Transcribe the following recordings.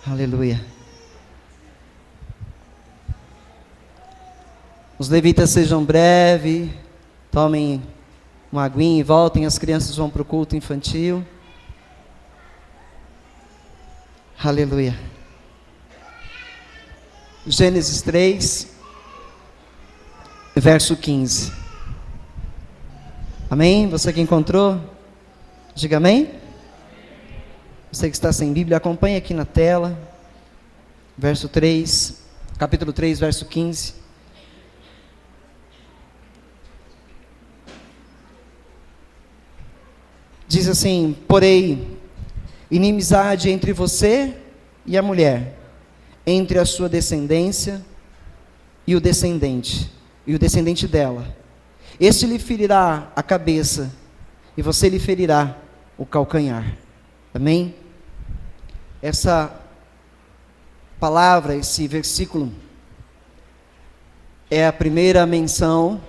Aleluia. Os levitas sejam breves, tomem uma aguinha e voltem, as crianças vão para o culto infantil. Aleluia. Gênesis 3, verso 15. Amém? Você que encontrou, diga amém. Você que está sem Bíblia, acompanhe aqui na tela. Verso 3, capítulo 3, verso 15. Diz assim: porém, inimizade entre você e a mulher, entre a sua descendência e o descendente dela. Este lhe ferirá a cabeça, e você lhe ferirá o calcanhar. Amém? Essa palavra, esse versículo, é a primeira menção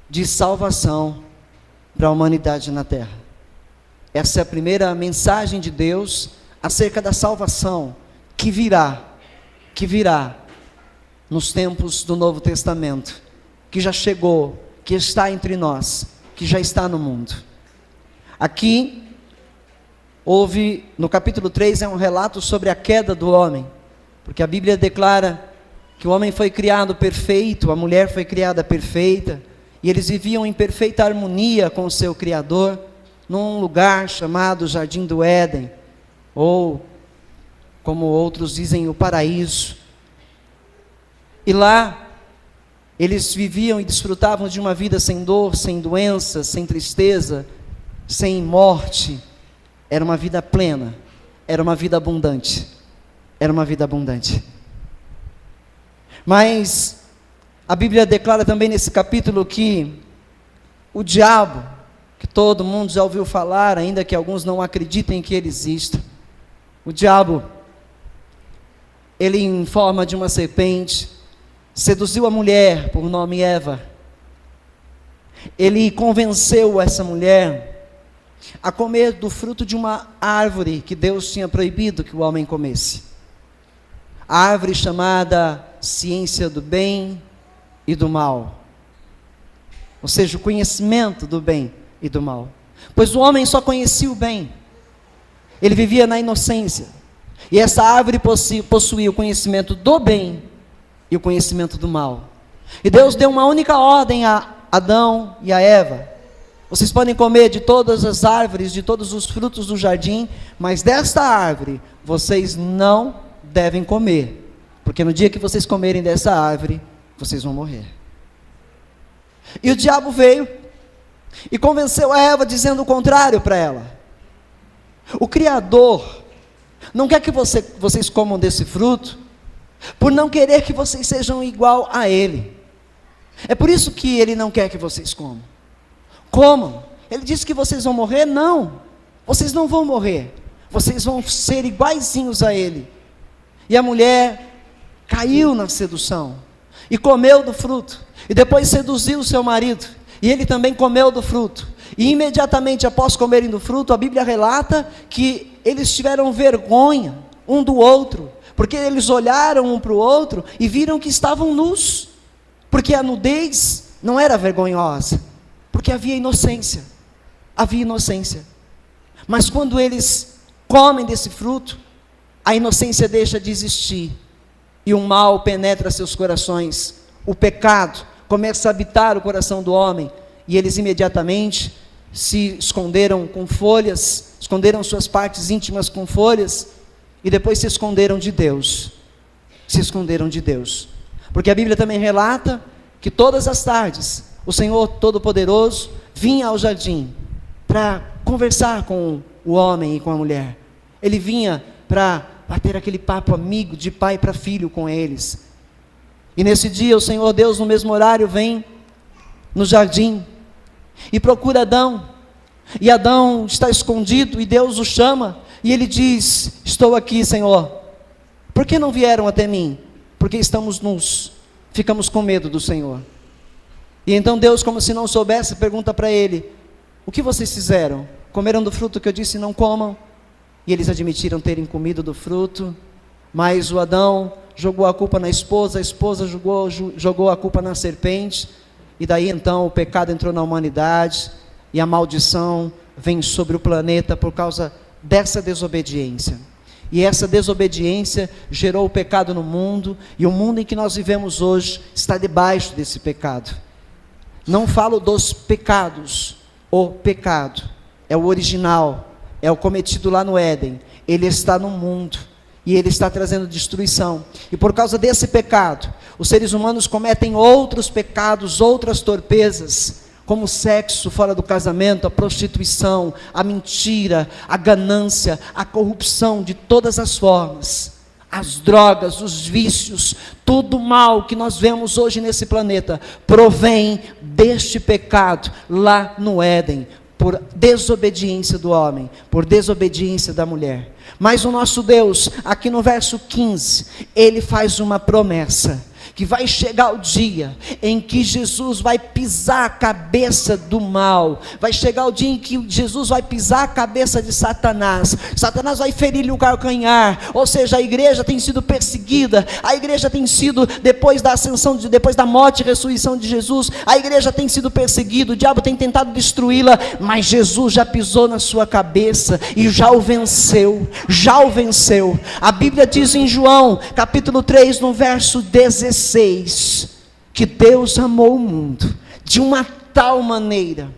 de salvação para a humanidade na terra. Essa é a primeira mensagem de Deus acerca da salvação que virá nos tempos do Novo Testamento, que já chegou, que está entre nós, que já está no mundo. Aqui, no capítulo 3, é um relato sobre a queda do homem, porque a Bíblia declara que o homem foi criado perfeito, a mulher foi criada perfeita, e eles viviam em perfeita harmonia com o seu Criador, num lugar chamado Jardim do Éden, ou, como outros dizem, o paraíso. E lá, eles viviam e desfrutavam de uma vida sem dor, sem doença, sem tristeza, sem morte. Era uma vida plena, era uma vida abundante, era uma vida abundante. Mas a Bíblia declara também nesse capítulo que o diabo, que todo mundo já ouviu falar, ainda que alguns não acreditem que ele exista, o diabo, ele em forma de uma serpente, seduziu a mulher por nome Eva. Ele convenceu essa mulher a comer do fruto de uma árvore que Deus tinha proibido que o homem comesse. A árvore chamada ciência do bem e do mal. Ou seja, o conhecimento do bem e do mal. Pois o homem só conhecia o bem. Ele vivia na inocência. E essa árvore possuía o conhecimento do bem e o conhecimento do mal. E Deus deu uma única ordem a Adão e a Eva: vocês podem comer de todas as árvores, de todos os frutos do jardim, mas desta árvore vocês não devem comer, porque no dia que vocês comerem dessa árvore, vocês vão morrer. E o diabo veio e convenceu a Eva, dizendo o contrário para ela. O Criador não quer que vocês comam desse fruto, por não querer que vocês sejam igual a Ele. É por isso que Ele não quer que vocês comam. Comam. Ele disse que vocês vão morrer? Não. Vocês não vão morrer. Vocês vão ser iguaizinhos a Ele. E a mulher caiu na sedução e comeu do fruto. E depois seduziu o seu marido. E ele também comeu do fruto. E imediatamente após comerem do fruto, a Bíblia relata que eles tiveram vergonha um do outro, porque eles olharam um para o outro e viram que estavam nus, porque a nudez não era vergonhosa, porque havia inocência, mas quando eles comem desse fruto, a inocência deixa de existir, e o mal penetra seus corações, o pecado começa a habitar o coração do homem, e eles imediatamente se esconderam com folhas, esconderam suas partes íntimas com folhas, e depois se esconderam de Deus, porque a Bíblia também relata que todas as tardes, o Senhor Todo-Poderoso vinha ao jardim, para conversar com o homem e com a mulher, ele vinha para bater aquele papo amigo, de pai para filho com eles, e nesse dia o Senhor Deus no mesmo horário vem no jardim, e procura Adão, e Adão está escondido, e Deus o chama, e ele diz: estou aqui, Senhor, por que não vieram até mim? Porque estamos nus, ficamos com medo do Senhor. E então Deus, como se não soubesse, pergunta para ele: o que vocês fizeram? Comeram do fruto que eu disse não comam? E eles admitiram terem comido do fruto, Mas o Adão jogou a culpa na esposa, a esposa jogou a culpa na serpente, e daí então o pecado entrou na humanidade, e a maldição vem sobre o planeta por causa dessa desobediência. E essa desobediência gerou o pecado no mundo, e o mundo em que nós vivemos hoje está debaixo desse pecado. Não falo dos pecados, o pecado é o original, é o cometido lá no Éden, ele está no mundo, e ele está trazendo destruição, e por causa desse pecado, os seres humanos cometem outros pecados, outras torpezas, como o sexo fora do casamento, a prostituição, a mentira, a ganância, a corrupção de todas as formas, as drogas, os vícios, tudo mal que nós vemos hoje nesse planeta, provém deste pecado lá no Éden, por desobediência do homem, por desobediência da mulher. Mas o nosso Deus, aqui no verso 15, ele faz uma promessa, que vai chegar o dia em que Jesus vai pisar a cabeça do mal, vai chegar o dia em que Jesus vai pisar a cabeça de Satanás, Satanás vai ferir-lhe o calcanhar, ou seja, a igreja tem sido perseguida, a igreja tem sido, depois da ascensão, depois da morte e ressurreição de Jesus, a igreja tem sido perseguida, o diabo tem tentado destruí-la, mas Jesus já pisou na sua cabeça, e já o venceu, a Bíblia diz em João, capítulo 3, no verso 16, que Deus amou o mundo de uma tal maneira,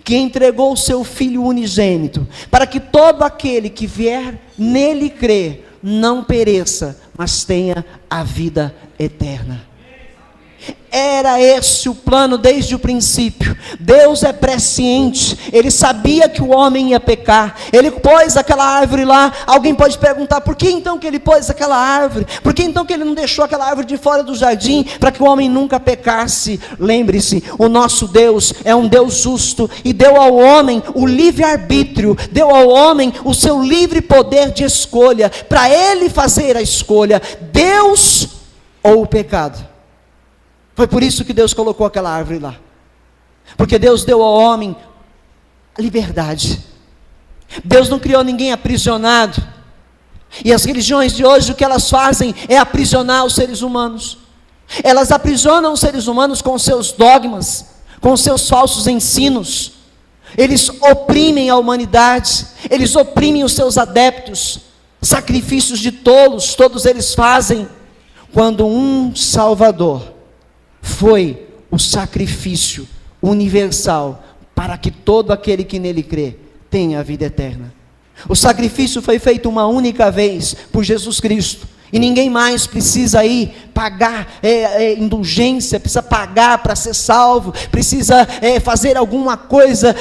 que entregou o seu Filho unigênito, para que todo aquele que vier nele crer, não pereça, mas tenha a vida eterna. Era esse o plano desde o princípio. Deus é presciente, Ele sabia que o homem ia pecar, Ele pôs aquela árvore lá. Alguém pode perguntar, por que então que Ele pôs aquela árvore? Por que então que Ele não deixou aquela árvore de fora do jardim, para que o homem nunca pecasse? Lembre-se, o nosso Deus é um Deus justo, e deu ao homem o livre-arbítrio, deu ao homem o seu livre poder de escolha, para ele fazer a escolha, Deus ou o pecado. Foi por isso que Deus colocou aquela árvore lá, porque Deus deu ao homem liberdade. Deus não criou ninguém aprisionado, e as religiões de hoje, o que elas fazem é aprisionar os seres humanos. Elas aprisionam os seres humanos com seus dogmas, com seus falsos ensinos. Eles oprimem a humanidade, eles oprimem os seus adeptos. Sacrifícios de tolos, todos eles fazem, quando um Salvador foi o sacrifício universal, para que todo aquele que nele crê, tenha a vida eterna. O sacrifício foi feito uma única vez, por Jesus Cristo, e ninguém mais precisa ir pagar indulgência, precisa pagar para ser salvo, precisa fazer alguma coisa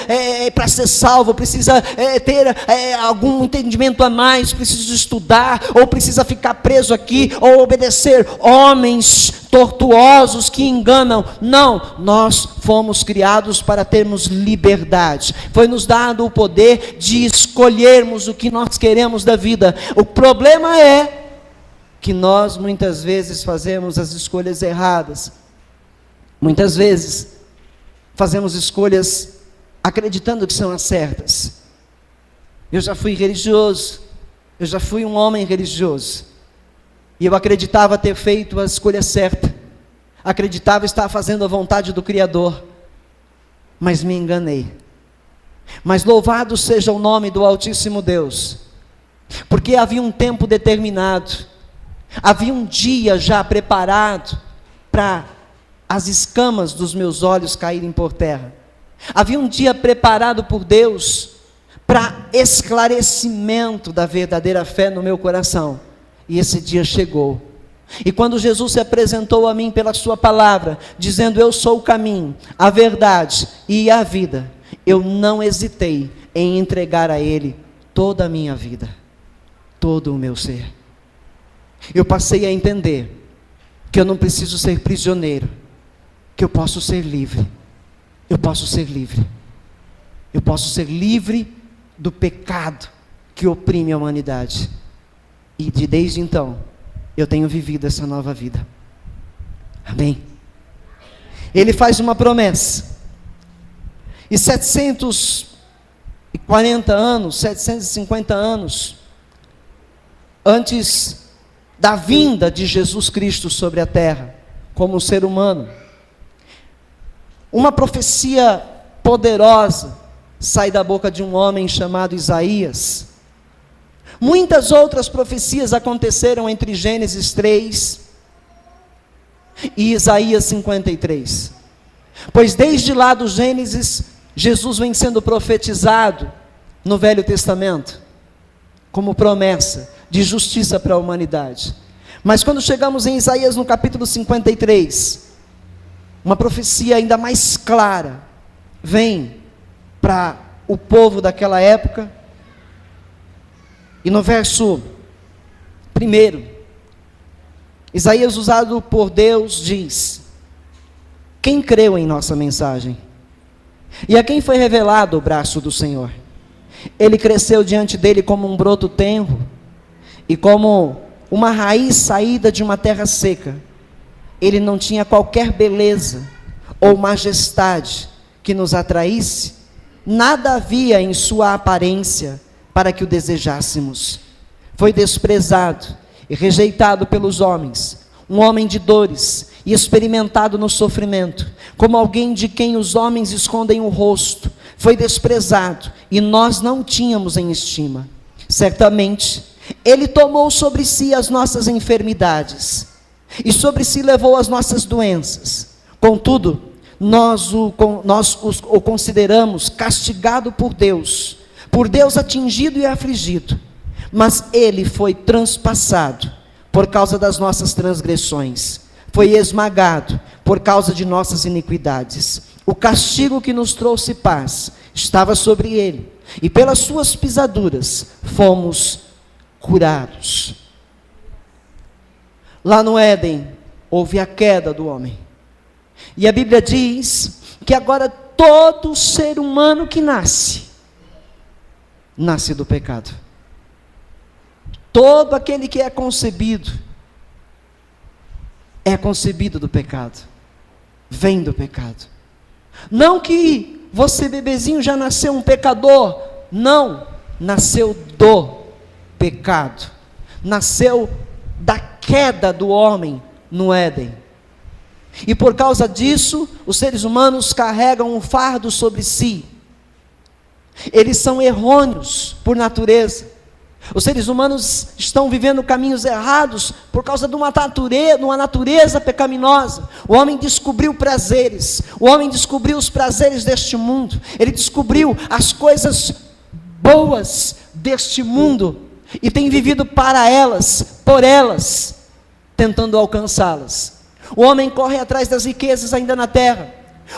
para ser salvo, precisa ter algum entendimento a mais, precisa estudar, ou precisa ficar preso aqui, ou obedecer homens tortuosos que enganam. Não, nós fomos criados para termos liberdade, foi nos dado o poder de escolhermos o que nós queremos da vida. O problema é que nós muitas vezes fazemos as escolhas erradas, muitas vezes fazemos escolhas acreditando que são as certas. Eu já fui religioso, eu já fui um homem religioso, e eu acreditava ter feito a escolha certa, acreditava estar fazendo a vontade do Criador, mas me enganei. Mas louvado seja o nome do Altíssimo Deus, porque havia um tempo determinado, havia um dia já preparado para as escamas dos meus olhos caírem por terra. Havia um dia preparado por Deus para esclarecimento da verdadeira fé no meu coração. E esse dia chegou. E quando Jesus se apresentou a mim pela sua palavra, dizendo: eu sou o caminho, a verdade e a vida, eu não hesitei em entregar a Ele toda a minha vida, todo o meu ser. Eu passei a entender que eu não preciso ser prisioneiro, que eu posso ser livre. Eu posso ser livre. Eu posso ser livre do pecado que oprime a humanidade. E desde então, eu tenho vivido essa nova vida. Amém? Ele faz uma promessa. E 740 anos, 750 anos antes da vinda de Jesus Cristo sobre a terra, como ser humano. Uma profecia poderosa sai da boca de um homem chamado Isaías. Muitas outras profecias aconteceram entre Gênesis 3 e Isaías 53. Pois desde lá do Gênesis, Jesus vem sendo profetizado no Velho Testamento, como promessa de justiça para a humanidade. Mas quando chegamos em Isaías no capítulo 53, uma profecia ainda mais clara vem para o povo daquela época. E no verso 1, Isaías, usado por Deus, diz: quem creu em nossa mensagem? E a quem foi revelado o braço do Senhor? Ele cresceu diante dele como um broto tenro, e como uma raiz saída de uma terra seca. Ele não tinha qualquer beleza ou majestade que nos atraísse, nada havia em sua aparência para que o desejássemos. Foi desprezado e rejeitado pelos homens, um homem de dores e experimentado no sofrimento, como alguém de quem os homens escondem o rosto. Foi desprezado e nós não o tínhamos em estima. Certamente ele tomou sobre si as nossas enfermidades e sobre si levou as nossas doenças. Contudo, nós o consideramos castigado por Deus atingido e afligido. Mas ele foi transpassado por causa das nossas transgressões, foi esmagado por causa de nossas iniquidades. O castigo que nos trouxe paz estava sobre ele, e pelas suas pisaduras fomos curados. Lá no Éden houve a queda do homem, e a Bíblia diz que agora todo ser humano que nasce do pecado. Todo aquele que é concebido do pecado, vem do pecado. Não que você, bebezinho, já nasceu um pecador, não, nasceu do pecado, nasceu da queda do homem no Éden. E por causa disso, os seres humanos carregam um fardo sobre si. Eles são errôneos por natureza. Os seres humanos estão vivendo caminhos errados por causa de uma natureza pecaminosa. O homem descobriu prazeres, o homem descobriu os prazeres deste mundo, ele descobriu as coisas boas deste mundo e tem vivido para elas, por elas, tentando alcançá-las. O homem corre atrás das riquezas ainda na terra.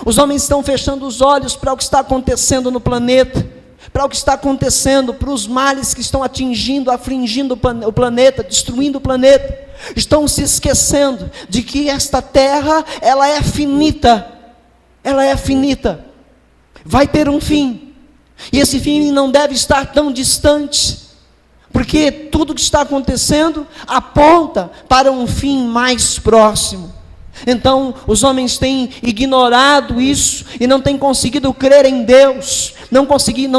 Os homens estão fechando os olhos para o que está acontecendo no planeta, para o que está acontecendo, para os males que estão atingindo, afligindo o planeta, destruindo o planeta. Estão se esquecendo de que esta terra, ela é finita, vai ter um fim, e esse fim não deve estar tão distante, porque tudo que está acontecendo aponta para um fim mais próximo. Então os homens têm ignorado isso e não têm conseguido crer em Deus, não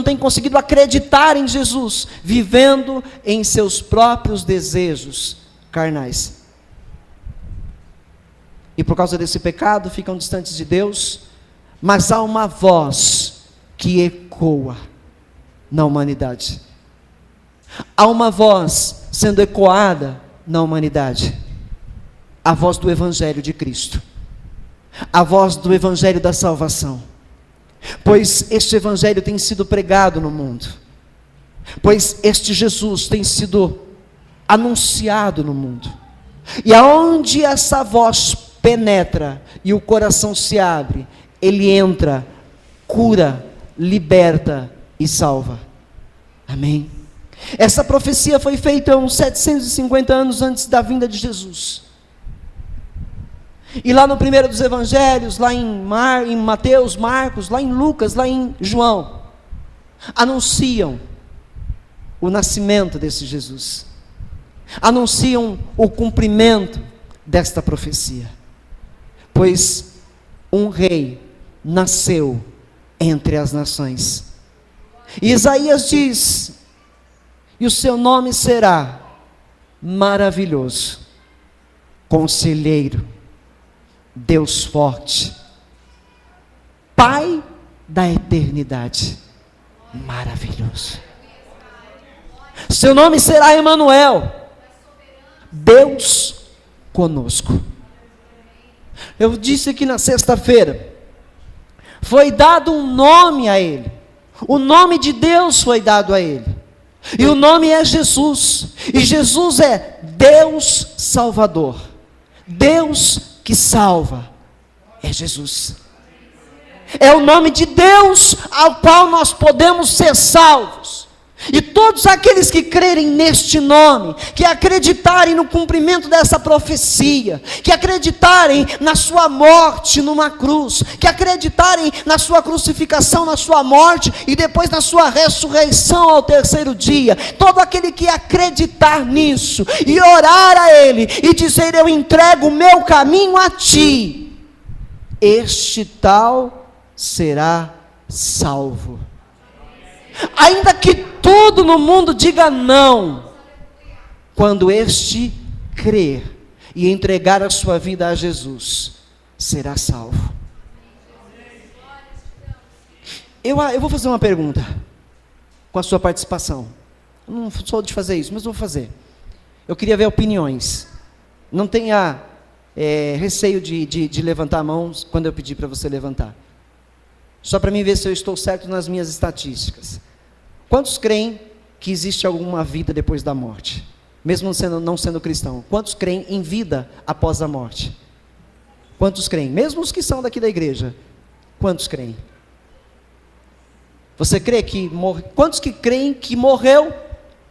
têm conseguido acreditar em Jesus, vivendo em seus próprios desejos carnais. E por causa desse pecado ficam distantes de Deus. Mas há uma voz que ecoa na humanidade. Há uma voz sendo ecoada na humanidade. A voz do Evangelho de Cristo, a voz do Evangelho da salvação, pois este Evangelho tem sido pregado no mundo, pois este Jesus tem sido anunciado no mundo, e aonde essa voz penetra e o coração se abre, ele entra, cura, liberta e salva. Amém? Essa profecia foi feita uns 750 anos antes da vinda de Jesus. E lá no primeiro dos evangelhos, lá em Mateus, Marcos, lá em Lucas, lá em João, anunciam o nascimento desse Jesus, anunciam o cumprimento desta profecia, pois um rei nasceu entre as nações. E Isaías diz: e o seu nome será maravilhoso, conselheiro, Deus forte, Pai da eternidade, maravilhoso. Seu nome será Emanuel, Deus conosco. Eu disse que na sexta-feira foi dado um nome a ele. O nome de Deus foi dado a ele. E o nome é Jesus. E Jesus é Deus Salvador. Deus que salva é Jesus. É o nome de Deus ao qual nós podemos ser salvos. E todos aqueles que crerem neste nome, que acreditarem no cumprimento dessa profecia, que acreditarem na sua morte numa cruz, que acreditarem na sua crucificação, na sua morte e depois na sua ressurreição ao terceiro dia, todo aquele que acreditar nisso e orar a Ele e dizer: eu entrego o meu caminho a Ti, este tal será salvo. Ainda que tudo no mundo diga não, quando este crer e entregar a sua vida a Jesus, será salvo. Eu vou fazer uma pergunta com a sua participação. Eu não sou de fazer isso, mas vou fazer. Eu queria ver opiniões. Não tenha receio de levantar a mão quando eu pedir para você levantar. Só para mim ver se eu estou certo nas minhas estatísticas. Quantos creem que existe alguma vida depois da morte? Mesmo não sendo cristão. Quantos creem em vida após a morte? Quantos creem? Mesmo os que são daqui da igreja. Quantos creem? Você crê que quantos que creem que morreu,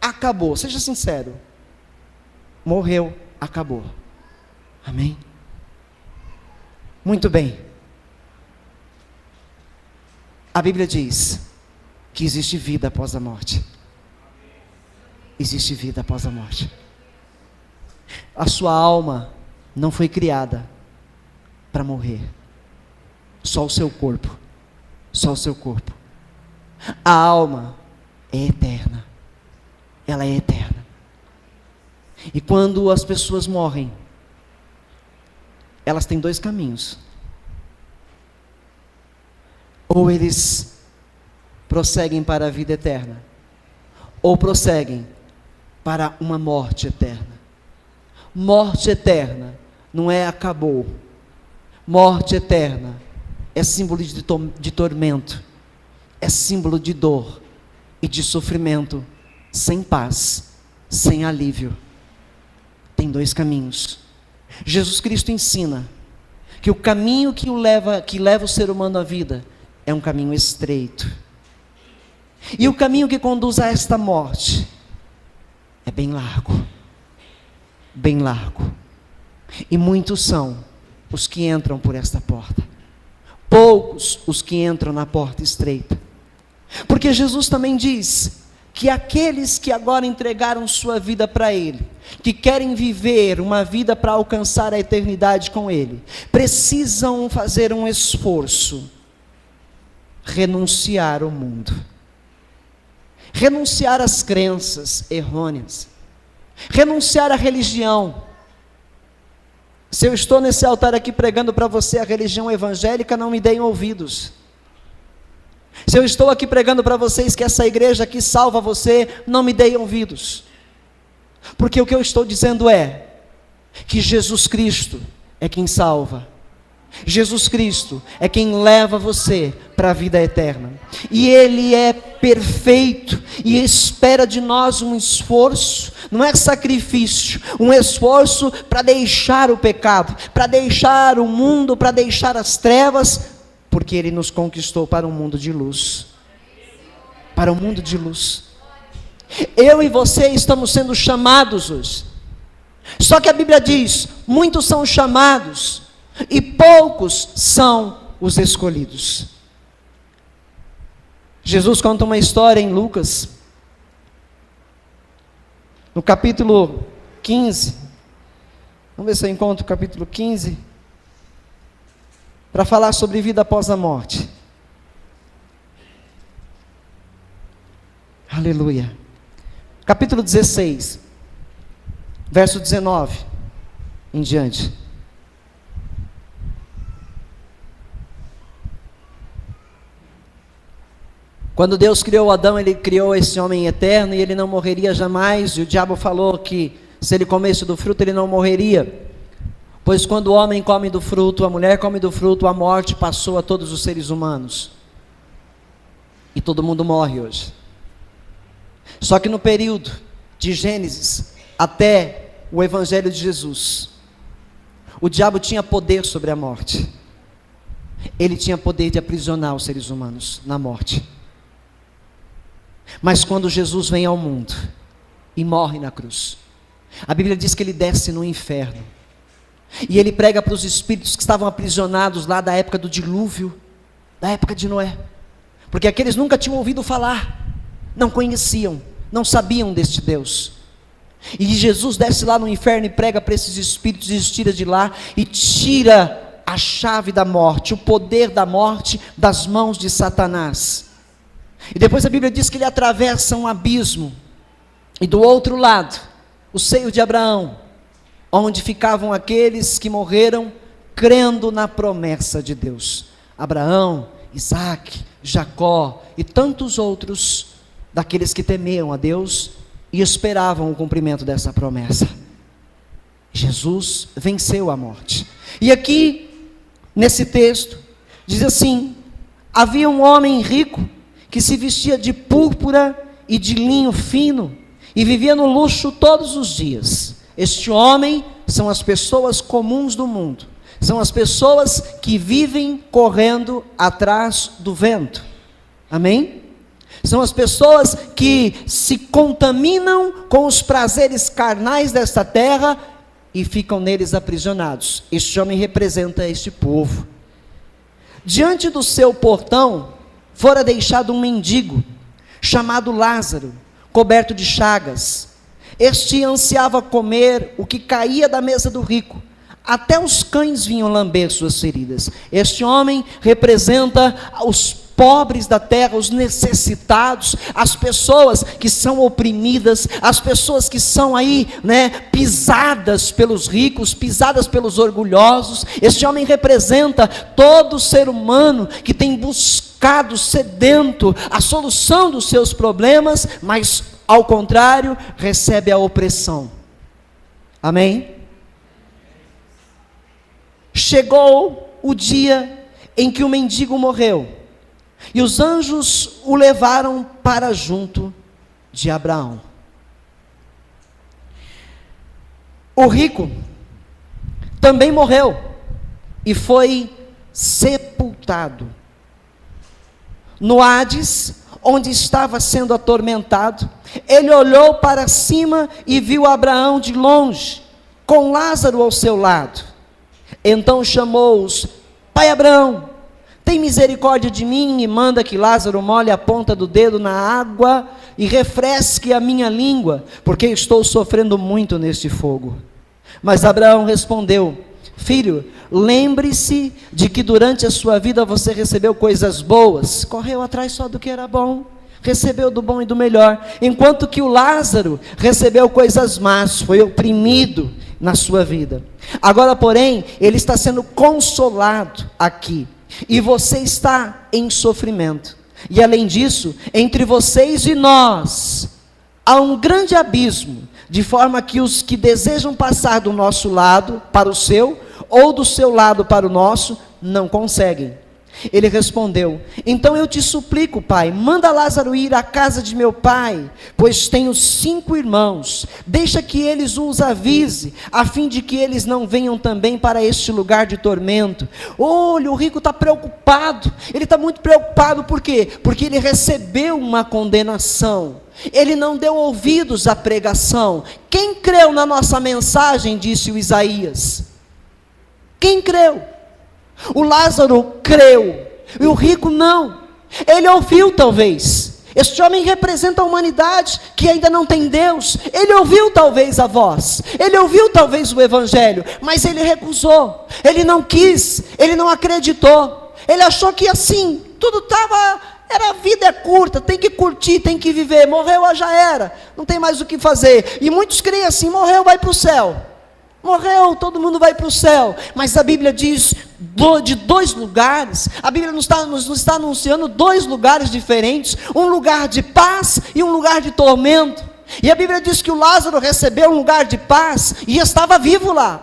acabou? Seja sincero. Morreu, acabou. Amém? Muito bem. A Bíblia diz que existe vida após a morte. Existe vida após a morte. A sua alma não foi criada para morrer. Só o seu corpo. Só o seu corpo. A alma é eterna. Ela é eterna. E quando as pessoas morrem, elas têm dois caminhos. Ou eles prosseguem para a vida eterna, ou prosseguem para uma morte eterna. Morte eterna não é acabou. Morte eterna é símbolo de tormento, é símbolo de dor e de sofrimento, sem paz, sem alívio. Tem dois caminhos. Jesus Cristo ensina que o caminho que leva o ser humano à vida é um caminho estreito. E o caminho que conduz a esta morte é bem largo. Bem largo. E muitos são os que entram por esta porta. Poucos os que entram na porta estreita. Porque Jesus também diz que aqueles que agora entregaram sua vida para Ele, que querem viver uma vida para alcançar a eternidade com Ele, precisam fazer um esforço. Renunciar ao mundo. Renunciar às crenças errôneas. Renunciar à religião. Se eu estou nesse altar aqui pregando para você a religião evangélica, não me deem ouvidos. Se eu estou aqui pregando para vocês que essa igreja aqui salva você, não me deem ouvidos. Porque o que eu estou dizendo é que Jesus Cristo é quem salva. Jesus Cristo é quem leva você para a vida eterna. E Ele é perfeito e espera de nós um esforço, não é sacrifício, um esforço para deixar o pecado, para deixar o mundo, para deixar as trevas, porque Ele nos conquistou para um mundo de luz. Para um mundo de luz. Eu e você estamos sendo chamados hoje. Só que a Bíblia diz: muitos são chamados e poucos são os escolhidos. Jesus conta uma história em Lucas, no capítulo 15. Vamos ver se eu encontro o capítulo 15. Para falar sobre vida após a morte. Aleluia. Capítulo 16. Verso 19 em diante. Quando Deus criou Adão, Ele criou esse homem eterno e ele não morreria jamais. E o diabo falou que se ele comesse do fruto, ele não morreria. Pois quando o homem come do fruto, a mulher come do fruto, a morte passou a todos os seres humanos. E todo mundo morre hoje. Só que no período de Gênesis até o Evangelho de Jesus, o diabo tinha poder sobre a morte. Ele tinha poder de aprisionar os seres humanos na morte. Mas quando Jesus vem ao mundo e morre na cruz, a Bíblia diz que ele desce no inferno. E ele prega para os espíritos que estavam aprisionados lá da época do dilúvio, da época de Noé. Porque aqueles nunca tinham ouvido falar, não conheciam, não sabiam deste Deus. E Jesus desce lá no inferno e prega para esses espíritos e os tira de lá e tira a chave da morte, o poder da morte das mãos de Satanás. E depois a Bíblia diz que ele atravessa um abismo, e do outro lado, o seio de Abraão, onde ficavam aqueles que morreram crendo na promessa de Deus. Abraão, Isaac, Jacó e tantos outros daqueles que temiam a Deus e esperavam o cumprimento dessa promessa. Jesus venceu a morte. E aqui, nesse texto, diz assim: havia um homem rico que se vestia de púrpura e de linho fino e vivia no luxo todos os dias. Este homem são as pessoas comuns do mundo, são as pessoas que vivem correndo atrás do vento, amém? São as pessoas que se contaminam com os prazeres carnais desta terra e ficam neles aprisionados. Este homem representa este povo. Diante do seu portão fora deixado um mendigo, chamado Lázaro, coberto de chagas. Este ansiava comer o que caía da mesa do rico, até os cães vinham lamber suas feridas. Este homem representa os pobres da terra, os necessitados, as pessoas que são oprimidas, as pessoas que são aí, pisadas pelos ricos, pisadas pelos orgulhosos. Este homem representa todo ser humano que tem buscado, sedento, a solução dos seus problemas, mas ao contrário, recebe a opressão. Amém? Chegou o dia em que o mendigo morreu, e os anjos o levaram para junto de Abraão. O rico também morreu e foi sepultado no Hades, onde estava sendo atormentado. Ele olhou para cima e viu Abraão de longe, com Lázaro ao seu lado. Então chamou-os: Pai Abraão, tem misericórdia de mim e manda que Lázaro molhe a ponta do dedo na água e refresque a minha língua, porque estou sofrendo muito neste fogo. Mas Abraão respondeu: Filho, lembre-se de que durante a sua vida você recebeu coisas boas, correu atrás só do que era bom, recebeu do bom e do melhor, enquanto que o Lázaro recebeu coisas más, foi oprimido na sua vida. Agora, porém, ele está sendo consolado aqui, e você está em sofrimento. E além disso, entre vocês e nós há um grande abismo, de forma que os que desejam passar do nosso lado para o seu, ou do seu lado para o nosso, não conseguem. Ele respondeu: Então eu te suplico, pai, manda Lázaro ir à casa de meu pai, pois tenho 5 irmãos, deixa que eles os avise, a fim de que eles não venham também para este lugar de tormento. Olha, o rico está preocupado, ele está muito preocupado. Por quê? Porque ele recebeu uma condenação, ele não deu ouvidos à pregação. Quem creu na nossa mensagem, disse o Isaías? Quem creu? O Lázaro creu, e o rico não. Ele ouviu talvez. Este homem representa a humanidade que ainda não tem Deus. Ele ouviu talvez a voz, ele ouviu talvez o evangelho, mas ele recusou, ele não quis, ele não acreditou. Ele achou que assim, tudo estava A vida é curta, tem que curtir, tem que viver. Morreu, já era, não tem mais o que fazer. E muitos creem assim: morreu, vai para o céu. Morreu, todo mundo vai para o céu. Mas a Bíblia diz de dois lugares. A Bíblia nos está anunciando dois lugares diferentes: um lugar de paz e um lugar de tormento. E a Bíblia diz que o Lázaro recebeu um lugar de paz e estava vivo lá.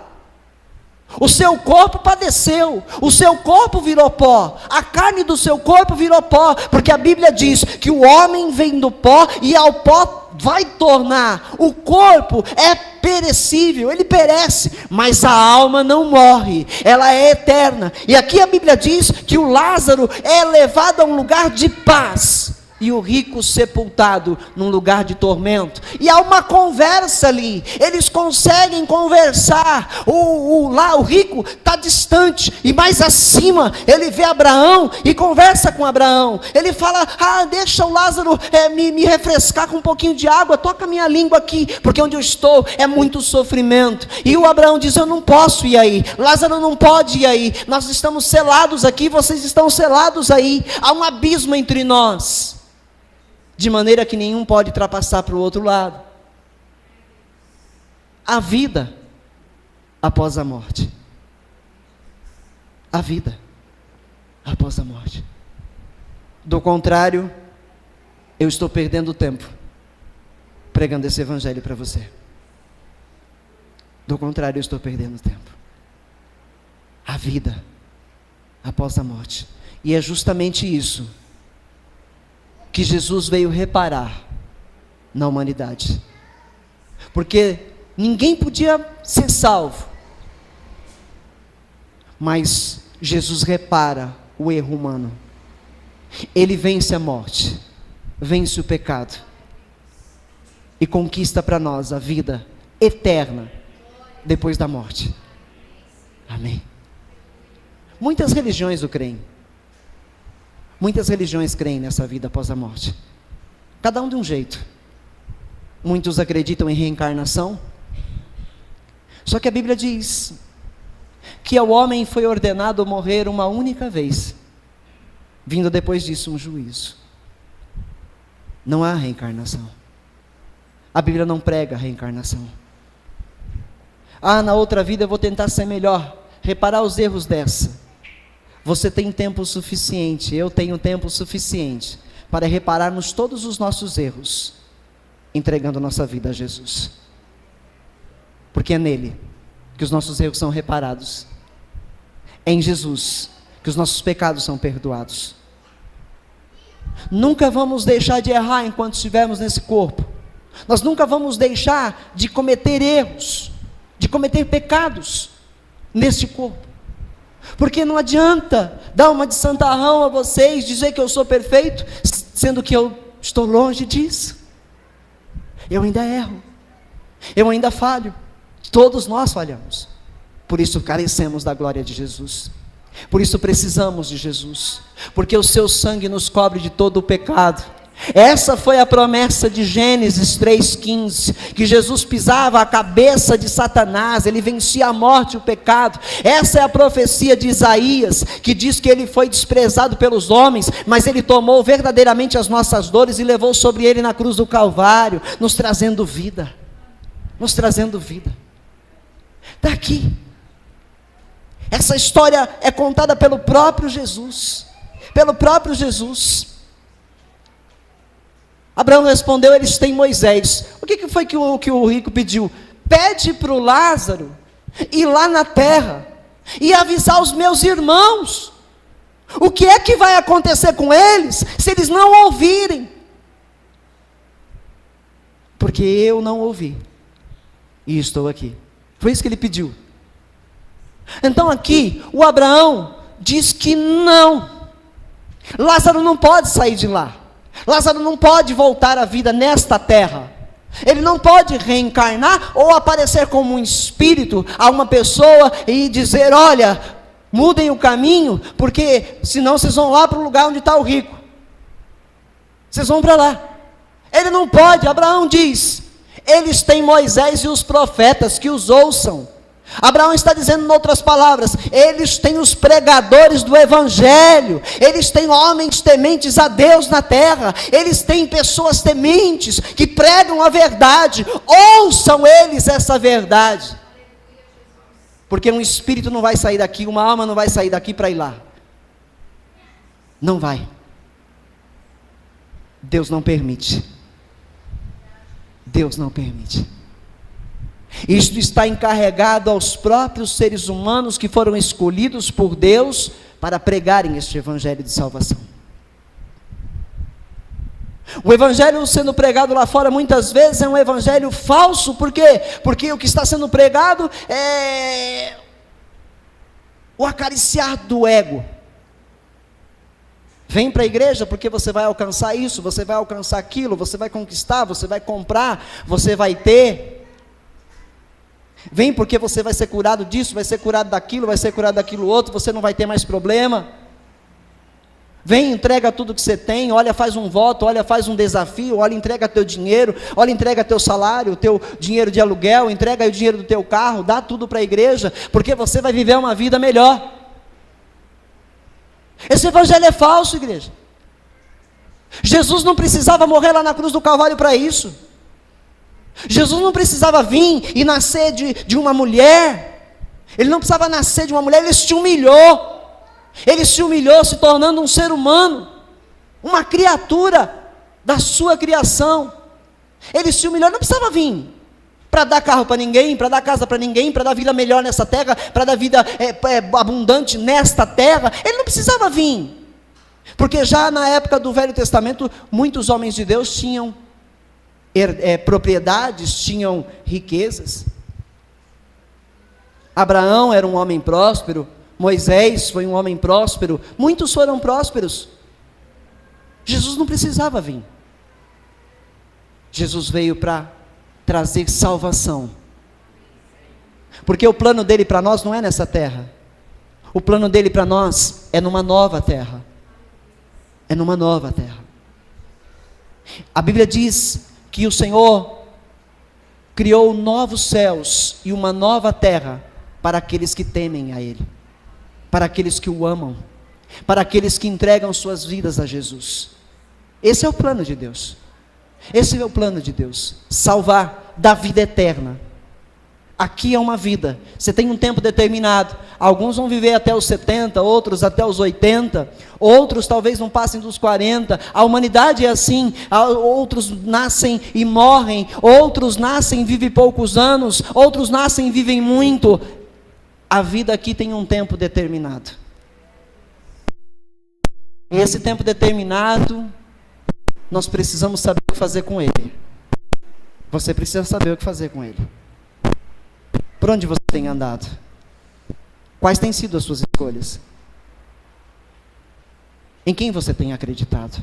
O seu corpo padeceu, o seu corpo virou pó, a carne do seu corpo virou pó, porque a Bíblia diz que o homem vem do pó e ao pó vai tornar. O corpo é perecível, ele perece, mas a alma não morre, ela é eterna. E aqui a Bíblia diz que o Lázaro é levado a um lugar de paz, e o rico sepultado num lugar de tormento. E há uma conversa ali, eles conseguem conversar. O rico está distante, e mais acima ele vê Abraão e conversa com Abraão. Ele fala: deixa o Lázaro me refrescar com um pouquinho de água, toca minha língua aqui, porque onde eu estou é muito sofrimento. E o Abraão diz: eu não posso ir aí, Lázaro não pode ir aí, nós estamos selados aqui, vocês estão selados aí, há um abismo entre nós, de maneira que nenhum pode ultrapassar para o outro lado. A vida após a morte. A vida após a morte. Do contrário, eu estou perdendo tempo pregando esse evangelho para você. Do contrário, eu estou perdendo tempo. A vida após a morte. E é justamente isso que Jesus veio reparar na humanidade. Porque ninguém podia ser salvo, mas Jesus repara o erro humano. Ele vence a morte, vence o pecado e conquista para nós a vida eterna depois da morte. Amém. Muitas religiões o creem. Muitas religiões creem nessa vida após a morte, cada um de um jeito. Muitos acreditam em reencarnação, só que a Bíblia diz que ao homem foi ordenado morrer uma única vez, vindo depois disso um juízo. Não há reencarnação. A Bíblia não prega reencarnação. Na outra vida eu vou tentar ser melhor, reparar os erros dessa. Você tem tempo suficiente, eu tenho tempo suficiente para repararmos todos os nossos erros, entregando nossa vida a Jesus. Porque é nele que os nossos erros são reparados. É em Jesus que os nossos pecados são perdoados. Nunca vamos deixar de errar enquanto estivermos nesse corpo. Nós nunca vamos deixar de cometer erros, de cometer pecados neste corpo. Porque não adianta dar uma de santarrão a vocês, dizer que eu sou perfeito, sendo que eu estou longe disso. Eu ainda erro, eu ainda falho, todos nós falhamos. Por isso carecemos da glória de Jesus, por isso precisamos de Jesus, porque o seu sangue nos cobre de todo o pecado. Essa foi a promessa de Gênesis 3,15, que Jesus pisava a cabeça de Satanás, ele vencia a morte e o pecado. Essa é a profecia de Isaías, que diz que ele foi desprezado pelos homens, mas ele tomou verdadeiramente as nossas dores e levou sobre ele na cruz do Calvário, nos trazendo vida, nos trazendo vida. Está aqui. Essa história é contada pelo próprio Jesus, pelo próprio Jesus. Abraão respondeu: eles têm Moisés. O que foi que o rico pediu? Pede para o Lázaro ir lá na terra e avisar os meus irmãos. O que é que vai acontecer com eles se eles não ouvirem? Porque eu não ouvi e estou aqui. Foi isso que ele pediu. Então aqui o Abraão diz que não, Lázaro não pode sair de lá. Lázaro não pode voltar à vida nesta terra. Ele não pode reencarnar ou aparecer como um espírito a uma pessoa e dizer: olha, mudem o caminho, porque senão vocês vão lá para o lugar onde está o rico. Vocês vão para lá. Ele não pode. Abraão diz: eles têm Moisés e os profetas, que os ouçam. Abraão está dizendo, em outras palavras, eles têm os pregadores do Evangelho, eles têm homens tementes a Deus na terra, eles têm pessoas tementes que pregam a verdade, ouçam eles essa verdade, porque um espírito não vai sair daqui, uma alma não vai sair daqui para ir lá, não vai, Deus não permite, Deus não permite. Isto está encarregado aos próprios seres humanos que foram escolhidos por Deus para pregarem este evangelho de salvação. O evangelho sendo pregado lá fora muitas vezes é um evangelho falso, por quê? Porque o que está sendo pregado é o acariciar do ego. Vem para a igreja porque você vai alcançar isso, você vai alcançar aquilo, você vai conquistar, você vai comprar, você vai ter. Vem porque você vai ser curado disso, vai ser curado daquilo, vai ser curado daquilo outro, você não vai ter mais problema. Vem, entrega tudo que você tem, olha, faz um voto, olha, faz um desafio, olha, entrega teu dinheiro, olha, entrega teu salário, teu dinheiro de aluguel, entrega o dinheiro do teu carro, dá tudo para a igreja, porque você vai viver uma vida melhor. Esse evangelho é falso, igreja. Jesus não precisava morrer lá na cruz do Calvário para isso. Jesus não precisava vir e nascer de uma mulher, ele não precisava nascer de uma mulher, ele se humilhou se tornando um ser humano, uma criatura da sua criação, ele se humilhou, não precisava vir para dar carro para ninguém, para dar casa para ninguém, para dar vida melhor nessa terra, para dar vida abundante nesta terra, ele não precisava vir, porque já na época do Velho Testamento, muitos homens de Deus tinham propriedades, tinham riquezas. Abraão era um homem próspero, Moisés foi um homem próspero, muitos foram prósperos. Jesus não precisava vir. Jesus veio para trazer salvação, porque o plano dele para nós não é nessa terra, o plano dele para nós é numa nova terra, é numa nova terra. A Bíblia diz que o Senhor criou novos céus e uma nova terra para aqueles que temem a Ele, para aqueles que o amam, para aqueles que entregam suas vidas a Jesus. Esse é o plano de Deus, esse é o plano de Deus, salvar, dar vida eterna. Aqui é uma vida, você tem um tempo determinado, alguns vão viver até os 70, outros até os 80, outros talvez não passem dos 40, a humanidade é assim, outros nascem e morrem, outros nascem e vivem poucos anos, outros nascem e vivem muito, a vida aqui tem um tempo determinado, e esse tempo determinado, nós precisamos saber o que fazer com ele, você precisa saber o que fazer com ele. Por onde você tem andado? Quais têm sido as suas escolhas? Em quem você tem acreditado?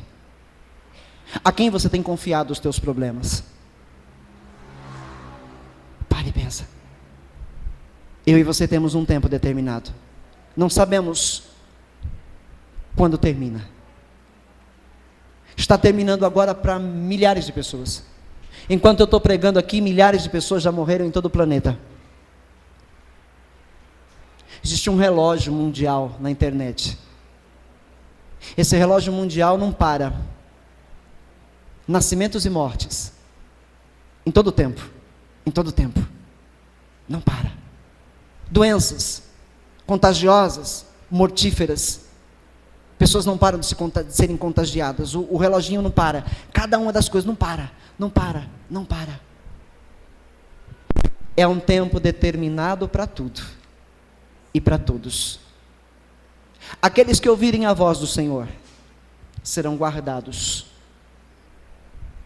A quem você tem confiado os teus problemas? Pare e pensa. Eu e você temos um tempo determinado. Não sabemos quando termina. Está terminando agora para milhares de pessoas. Enquanto eu estou pregando aqui, milhares de pessoas já morreram em todo o planeta. Existe um relógio mundial na internet. Esse relógio mundial não para. Nascimentos e mortes. Em todo tempo. Em todo tempo. Não para. Doenças contagiosas, mortíferas. Pessoas não param de serem contagiadas. O reloginho não para. Cada uma das coisas não para. Não para. Não para. É um tempo determinado para tudo. E para todos. Aqueles que ouvirem a voz do Senhor serão guardados,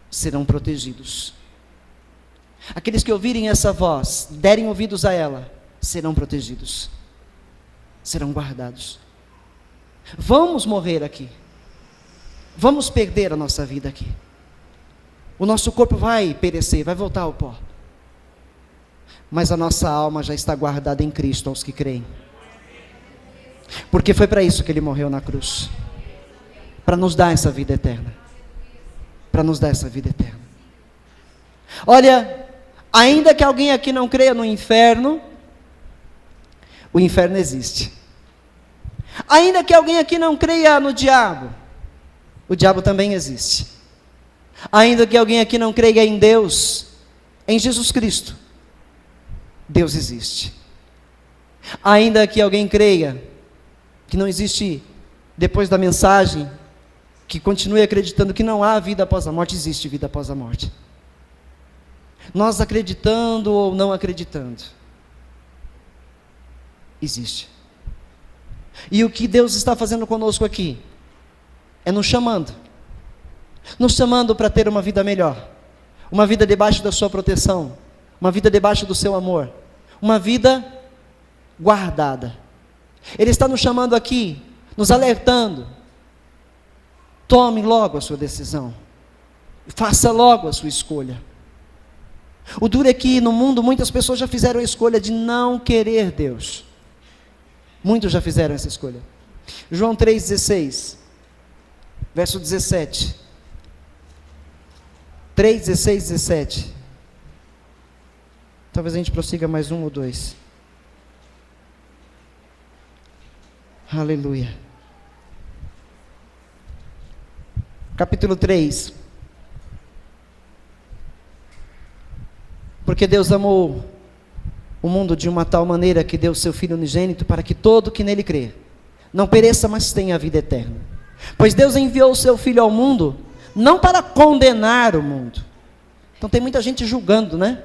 serão protegidos. Aqueles que ouvirem essa voz, derem ouvidos a ela, serão protegidos, serão guardados. Vamos morrer aqui, vamos perder a nossa vida aqui, o nosso corpo vai perecer, vai voltar ao pó, mas a nossa alma já está guardada em Cristo aos que creem, porque foi para isso que Ele morreu na cruz, para nos dar essa vida eterna, para nos dar essa vida eterna. Olha, ainda que alguém aqui não creia no inferno, o inferno existe. Ainda que alguém aqui não creia no diabo, o diabo também existe. Ainda que alguém aqui não creia em Deus, em Jesus Cristo, Deus existe. Ainda que alguém creia que não existe, depois da mensagem, que continue acreditando que não há vida após a morte, existe vida após a morte. Nós acreditando ou não acreditando, existe. E o que Deus está fazendo conosco aqui, é nos chamando para ter uma vida melhor, uma vida debaixo da sua proteção, uma vida debaixo do seu amor, uma vida guardada. Ele está nos chamando aqui, nos alertando, tome logo a sua decisão, faça logo a sua escolha. O duro é que no mundo muitas pessoas já fizeram a escolha de não querer Deus. Muitos já fizeram essa escolha. João 3,16, verso 17. 3, 16, 17. Talvez a gente prossiga mais um ou dois. Aleluia. Capítulo 3. Porque Deus amou o mundo de uma tal maneira que deu o seu Filho unigênito para que todo que nele crê não pereça, mas tenha a vida eterna. Pois Deus enviou o seu Filho ao mundo não para condenar o mundo. Então tem muita gente julgando, né?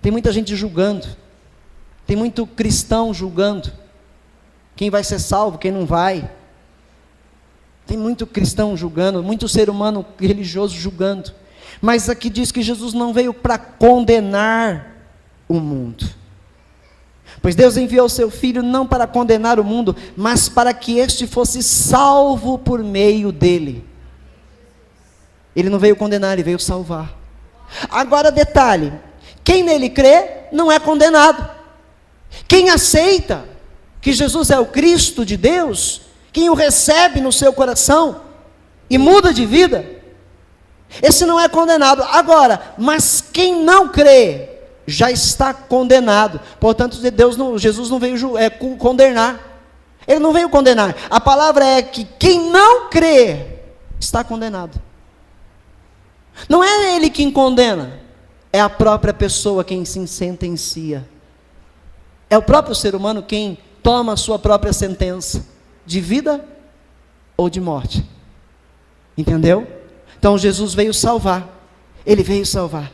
Tem muita gente julgando. Tem muito cristão julgando quem vai ser salvo, quem não vai. Tem muito cristão julgando, muito ser humano religioso julgando. Mas aqui diz que Jesus não veio para condenar o mundo. Pois Deus enviou o seu Filho não para condenar o mundo, mas para que este fosse salvo por meio dele. Ele não veio condenar, ele veio salvar. Agora detalhe, quem nele crê não é condenado. Quem aceita que Jesus é o Cristo de Deus, quem o recebe no seu coração e muda de vida, esse não é condenado. Agora, mas quem não crê, já está condenado. Portanto, Jesus não veio condenar. Ele não veio condenar. A palavra é que quem não crê, está condenado. Não é ele quem condena, é a própria pessoa quem se sentencia. É o próprio ser humano quem toma a sua própria sentença, de vida ou de morte. Entendeu? Então Jesus veio salvar. Ele veio salvar.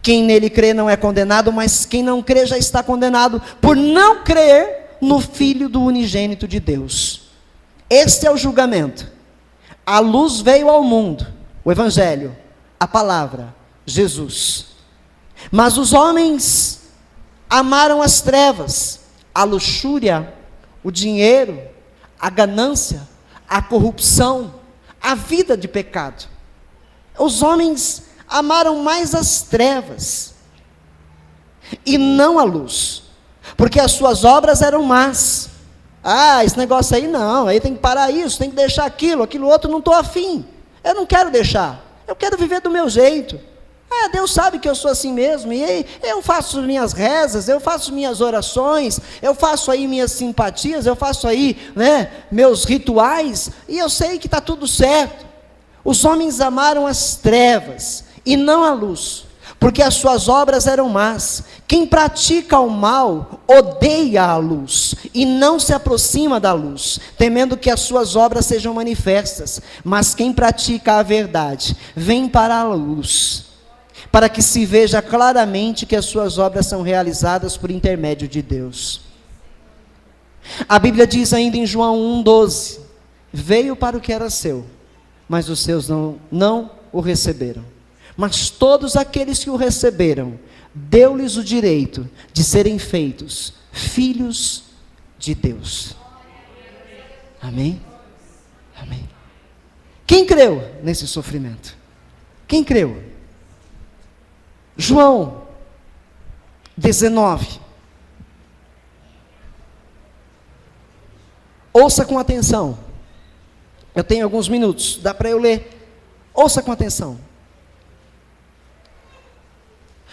Quem nele crê não é condenado, mas quem não crê já está condenado, por não crer no Filho do unigênito de Deus. Este é o julgamento. A luz veio ao mundo, o Evangelho, a palavra, Jesus. Mas os homens amaram as trevas, a luxúria, o dinheiro, a ganância, a corrupção, a vida de pecado. Os homens amaram mais as trevas e não a luz, porque as suas obras eram más. Esse negócio aí não, aí tem que parar isso, tem que deixar aquilo outro, não estou afim, eu não quero deixar, eu quero viver do meu jeito. Deus sabe que eu sou assim mesmo, e aí eu faço minhas rezas, eu faço minhas orações, eu faço aí minhas simpatias, eu faço aí, meus rituais, e eu sei que está tudo certo. Os homens amaram as trevas e não a luz, porque as suas obras eram más. Quem pratica o mal odeia a luz e não se aproxima da luz, temendo que as suas obras sejam manifestas. Mas quem pratica a verdade vem para a luz, para que se veja claramente que as suas obras são realizadas por intermédio de Deus. A Bíblia diz ainda em João 1,12: veio para o que era seu, mas os seus não o receberam. Mas todos aqueles que o receberam, deu-lhes o direito de serem feitos filhos de Deus. Amém? Amém. Quem creu nesse sofrimento? Quem creu? João 19. Ouça com atenção. Eu tenho alguns minutos, dá para eu ler. Ouça com atenção.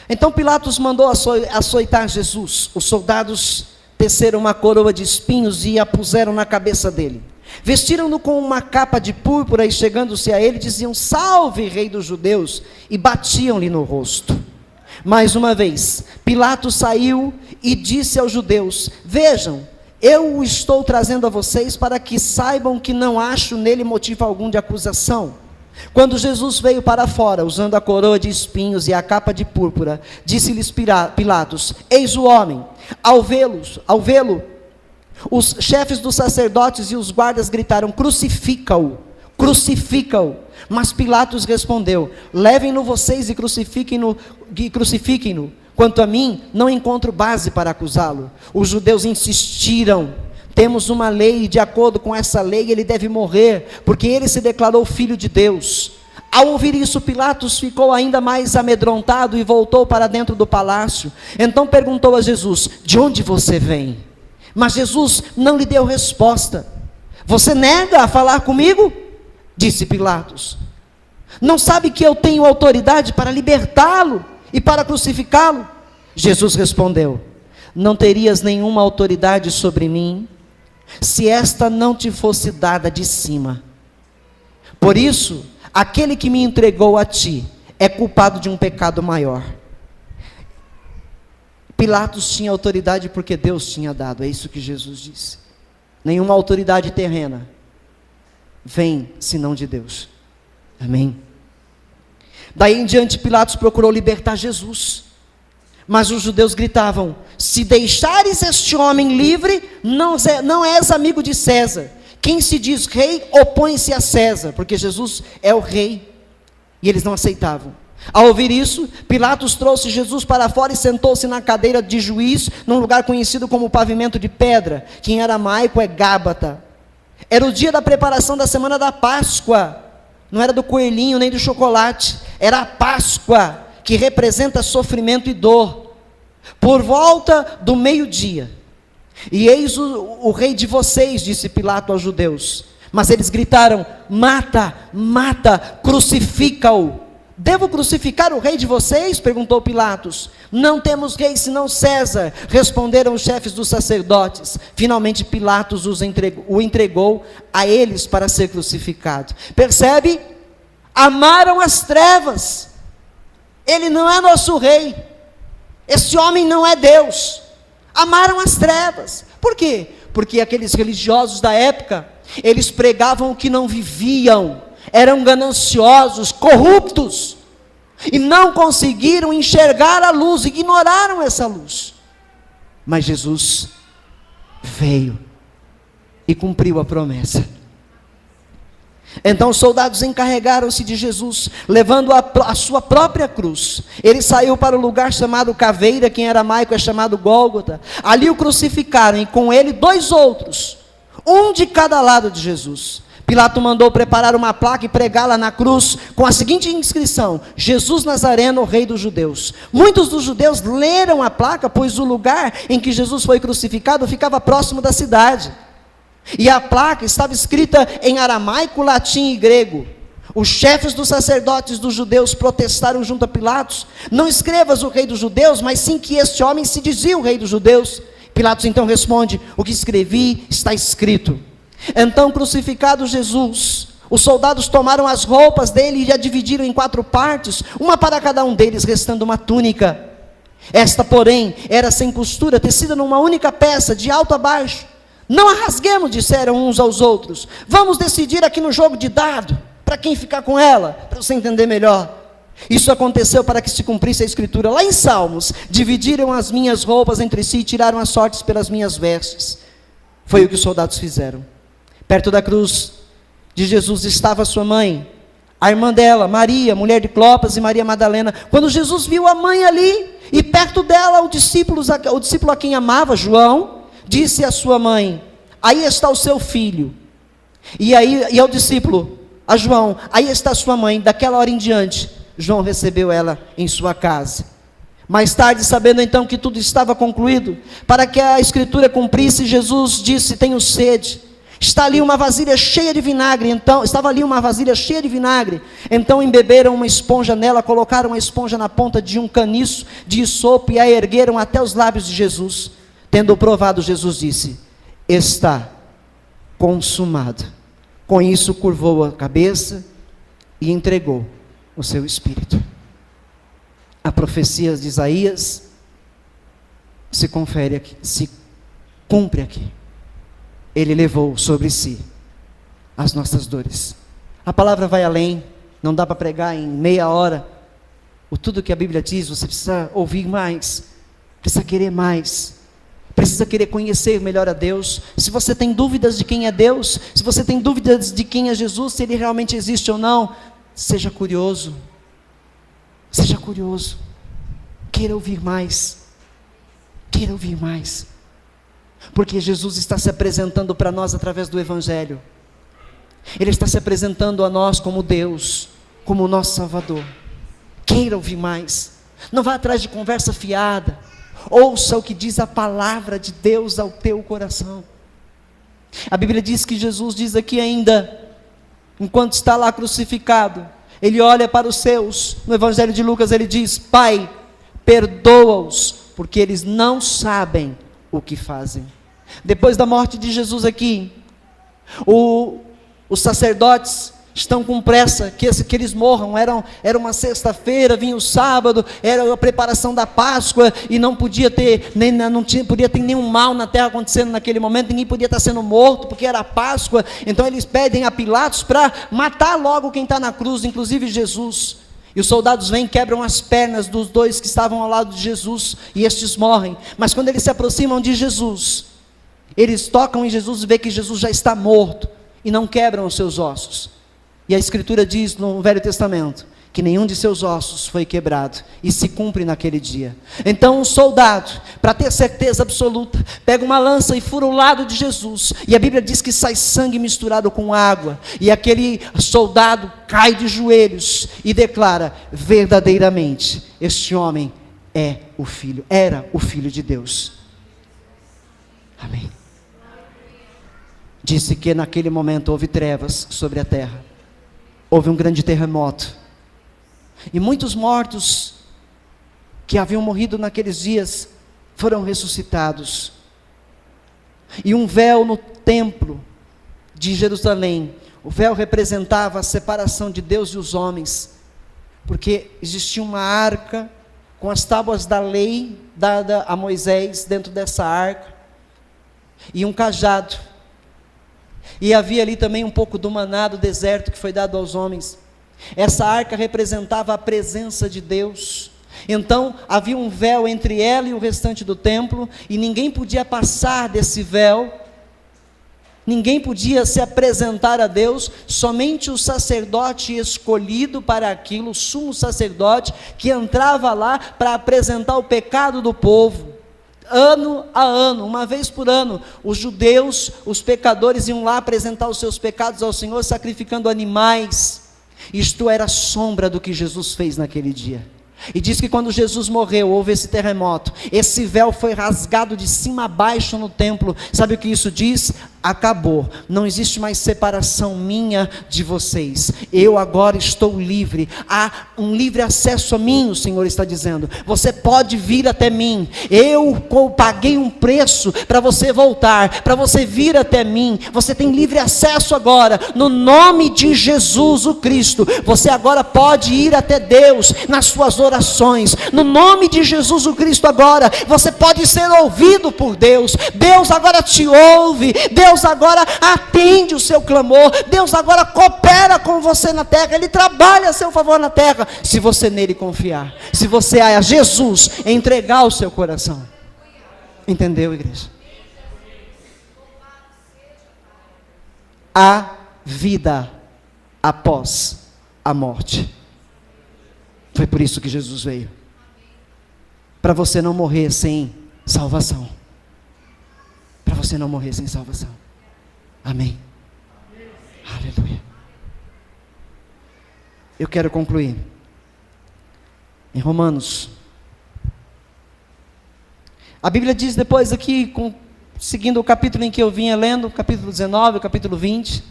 Então Pilatos mandou açoitar Jesus. Os soldados teceram uma coroa de espinhos e a puseram na cabeça dele. Vestiram-no com uma capa de púrpura e, chegando-se a ele, diziam: salve, rei dos judeus, e batiam-lhe no rosto. Mais uma vez, Pilatos saiu e disse aos judeus: vejam, eu o estou trazendo a vocês para que saibam que não acho nele motivo algum de acusação. Quando Jesus veio para fora, usando a coroa de espinhos e a capa de púrpura, disse-lhes Pilatos: eis o homem. Ao vê-lo, os chefes dos sacerdotes e os guardas gritaram: crucifica-o, crucifica-o. Mas Pilatos respondeu: levem-no vocês e crucifiquem-no. Quanto a mim, não encontro base para acusá-lo. Os judeus insistiram: temos uma lei, e de acordo com essa lei ele deve morrer, porque ele se declarou filho de Deus. Ao ouvir isso, Pilatos ficou ainda mais amedrontado e voltou para dentro do palácio. Então perguntou a Jesus: de onde você vem? Mas Jesus não lhe deu resposta. Você nega a falar comigo? Disse Pilatos. Não sabe que eu tenho autoridade para libertá-lo e para crucificá-lo? Jesus respondeu: não terias nenhuma autoridade sobre mim, se esta não te fosse dada de cima. Por isso, aquele que me entregou a ti é culpado de um pecado maior. Pilatos tinha autoridade porque Deus tinha dado, é isso que Jesus disse. Nenhuma autoridade terrena vem senão de Deus. Amém? Daí em diante Pilatos procurou libertar Jesus, mas os judeus gritavam: se deixares este homem livre, não és amigo de César. Quem se diz rei, opõe-se a César, porque Jesus é o rei. E eles não aceitavam. Ao ouvir isso, Pilatos trouxe Jesus para fora e sentou-se na cadeira de juiz, num lugar conhecido como pavimento de pedra, que em aramaico é Gábata. Era o dia da preparação da semana da Páscoa. Não era do coelhinho nem do chocolate, era a Páscoa, que representa sofrimento e dor. Por volta do meio-dia: e eis o rei de vocês, disse Pilato aos judeus. Mas eles gritaram: mata, mata, crucifica-o. Devo crucificar o rei de vocês? Perguntou Pilatos. Não temos rei senão César, responderam os chefes dos sacerdotes. Finalmente Pilatos o entregou a eles para ser crucificado. Percebe? Amaram as trevas. Ele não é nosso rei. Esse homem não é Deus. Amaram as trevas. Por quê? Porque aqueles religiosos da época, eles pregavam o que não viviam. Eram gananciosos, corruptos, e não conseguiram enxergar a luz, ignoraram essa luz. Mas Jesus veio e cumpriu a promessa. Então os soldados encarregaram-se de Jesus, levando a sua própria cruz. Ele saiu para o lugar chamado Caveira, que em aramaico é chamado Gólgota. Ali o crucificaram, e com ele 2 outros, um de cada lado de Jesus. Pilato mandou preparar uma placa e pregá-la na cruz, com a seguinte inscrição: Jesus Nazareno, rei dos judeus. Muitos dos judeus leram a placa, pois o lugar em que Jesus foi crucificado ficava próximo da cidade. E a placa estava escrita em aramaico, latim e grego. Os chefes dos sacerdotes dos judeus protestaram junto a Pilatos: não escrevas o rei dos judeus, mas sim que este homem se dizia o rei dos judeus. Pilatos então responde: o que escrevi está escrito. Então, crucificado Jesus, os soldados tomaram as roupas dele e a dividiram em 4 partes, uma para cada um deles, restando uma túnica. Esta, porém, era sem costura, tecida numa única peça, de alto a baixo. Não a rasguemos, disseram uns aos outros. Vamos decidir aqui no jogo de dado, para quem ficar com ela, para você entender melhor. Isso aconteceu para que se cumprisse a escritura lá em Salmos: dividiram as minhas roupas entre si e tiraram as sortes pelas minhas vestes. Foi o que os soldados fizeram. Perto da cruz de Jesus estava sua mãe, a irmã dela, Maria, mulher de Clopas, e Maria Madalena. Quando Jesus viu a mãe ali, e perto dela o discípulo a quem amava, João, disse à sua mãe: aí está o seu filho. E ao discípulo, a João: aí está sua mãe. Daquela hora em diante, João recebeu ela em sua casa. Mais tarde, sabendo então que tudo estava concluído, para que a escritura cumprisse, Jesus disse: tenho sede. Está ali uma vasilha cheia de vinagre, então, estava ali uma vasilha cheia de vinagre, então embeberam uma esponja nela, colocaram a esponja na ponta de um caniço de isopo e a ergueram até os lábios de Jesus. Tendo provado, Jesus disse: está consumado. Com isso curvou a cabeça e entregou o seu espírito. A profecia de Isaías se confere aqui, se cumpre aqui. Ele levou sobre si as nossas dores. A palavra vai além, não dá para pregar em meia hora o tudo que a Bíblia diz. Você precisa ouvir mais, precisa querer mais, precisa querer conhecer melhor a Deus. Se você tem dúvidas de quem é Deus, se você tem dúvidas de quem é Jesus, se Ele realmente existe ou não, seja curioso, queira ouvir mais, porque Jesus está se apresentando para nós através do Evangelho. Ele está se apresentando a nós como Deus, como o nosso Salvador. Queira ouvir mais, não vá atrás de conversa fiada, ouça o que diz a palavra de Deus ao teu coração. A Bíblia diz que Jesus diz aqui ainda, enquanto está lá crucificado, Ele olha para os seus. No Evangelho de Lucas ele diz: Pai, perdoa-os, porque eles não sabem o que fazem. Depois da morte de Jesus aqui, os sacerdotes estão com pressa que eles morram. Era uma sexta-feira, vinha o sábado, era a preparação da Páscoa, e não podia ter nenhum mal na terra acontecendo naquele momento, ninguém podia estar sendo morto, porque era a Páscoa. Então eles pedem a Pilatos para matar logo quem está na cruz, inclusive Jesus. E os soldados vêm e quebram as pernas dos dois que estavam ao lado de Jesus, e estes morrem. Mas quando eles se aproximam de Jesus, eles tocam em Jesus e vê que Jesus já está morto, e não quebram os seus ossos. E a Escritura diz no Velho Testamento que nenhum de seus ossos foi quebrado, e se cumpre naquele dia. Então um soldado, para ter certeza absoluta, pega uma lança e fura o lado de Jesus, e a Bíblia diz que sai sangue misturado com água, e aquele soldado cai de joelhos e declara: verdadeiramente este homem era o Filho de Deus. Amém. Disse que naquele momento houve trevas sobre a terra, houve um grande terremoto, e muitos mortos que haviam morrido naqueles dias foram ressuscitados. E um véu no templo de Jerusalém, o véu representava a separação de Deus e os homens, porque existia uma arca com as tábuas da lei dada a Moisés dentro dessa arca, e um cajado, e havia ali também um pouco do maná do deserto que foi dado aos homens. Essa arca representava a presença de Deus. Então havia um véu entre ela e o restante do templo, e ninguém podia passar desse véu, ninguém podia se apresentar a Deus, somente o sacerdote escolhido para aquilo, o sumo sacerdote, que entrava lá para apresentar o pecado do povo. Ano a ano, uma vez por ano, os judeus, os pecadores, iam lá apresentar os seus pecados ao Senhor, sacrificando animais. Isto era a sombra do que Jesus fez naquele dia. E diz que quando Jesus morreu, houve esse terremoto, esse véu foi rasgado de cima a baixo no templo. Sabe o que isso diz? Acabou, não existe mais separação minha de vocês, eu agora estou livre, há um livre acesso a mim, o Senhor está dizendo. Você pode vir até mim, eu paguei um preço para você voltar, para você vir até mim. Você tem livre acesso agora, no nome de Jesus o Cristo. Você agora pode ir até Deus nas suas orações, no nome de Jesus o Cristo. Agora você pode ser ouvido por Deus. Deus agora te ouve, Deus agora atende o seu clamor, Deus agora coopera com você na terra, Ele trabalha a seu favor na terra, se você nele confiar, se você a Jesus entregar o seu coração. Entendeu, igreja? Há vida após a morte. Foi por isso que Jesus veio, para você não morrer sem salvação, para você não morrer sem salvação. Amém. Aleluia. Eu quero concluir em Romanos. A Bíblia diz depois aqui, seguindo o capítulo em que eu vinha lendo, capítulo 19, capítulo 20,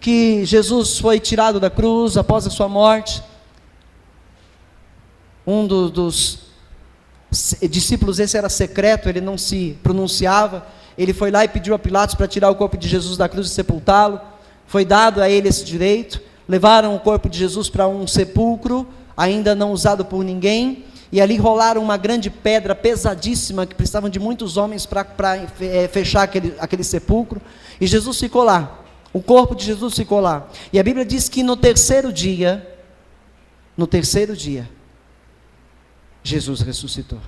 que Jesus foi tirado da cruz após a sua morte. Um dos discípulos, esse era secreto, ele não se pronunciava, ele foi lá e pediu a Pilatos para tirar o corpo de Jesus da cruz e sepultá-lo. Foi dado a ele esse direito. Levaram o corpo de Jesus para um sepulcro, ainda não usado por ninguém, e ali rolaram uma grande pedra pesadíssima, que precisavam de muitos homens para fechar aquele sepulcro, e Jesus ficou lá, o corpo de Jesus ficou lá, e a Bíblia diz que no terceiro dia, Jesus ressuscitou.